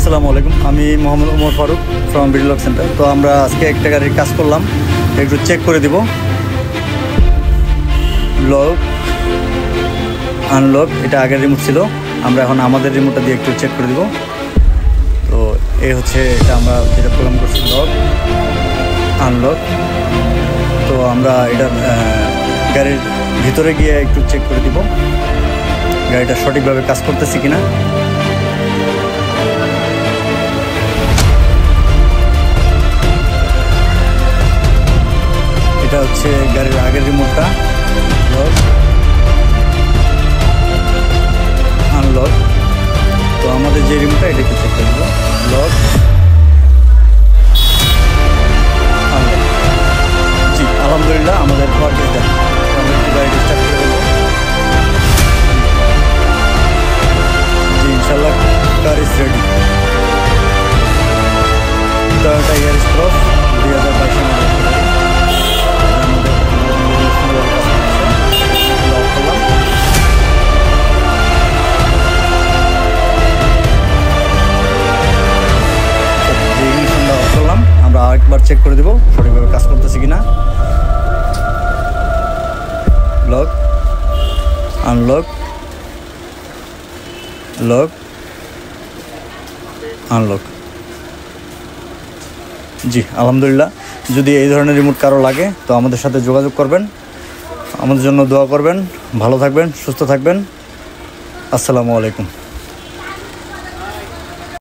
আসসালামু আলাইকুম। আমি Mohammad Omar Faruk from BD lock centre. তো আমরা আজকে একটা গাড়ির কাজ করলাম, একটু চেক করে দিব। লক আনলক, এটা আগের রিমোট ছিল, আমরা এখন আমাদের রিমোটটা দিয়ে একটু চেক করে দিব। তো এই হচ্ছে এটা আমরা যেটা প্রোগ্রাম করছি, লক আনলক। তো আমরা এটা গাড়ির ভিতরে গিয়ে একটু চেক করে দিব গাড়িটা সঠিকভাবে কাজ করতেছি কিনা। এটা হচ্ছে গাড়ির আগের রিমোটটা, লক আনলক। তো আমাদের যে রিমোটটা এটা একটু চেক করে দেবো, লক আনলক। জি আলহামদুলিল্লাহ আমাদের ওয়ার্ক ইজ ডান। আমরা একটু গাড়িটা স্টার্ট করে দেবো। জি ইনশাল্লাহ car is ready. Toyota Yaris cross 2022 আমরা আরেকবার চেক করে দেবো সঠিকভাবে কাজ করতেছি কিনা। Lock unlock, lock unlock. জি আলহামদুলিল্লাহ। যদি এই ধরনের রিমোট কারো লাগে তো আমাদের সাথে যোগাযোগ করবেন, আমাদের জন্য দোয়া করবেন। ভালো থাকবেন, সুস্থ থাকবেন। আসসালামু আলাইকুম।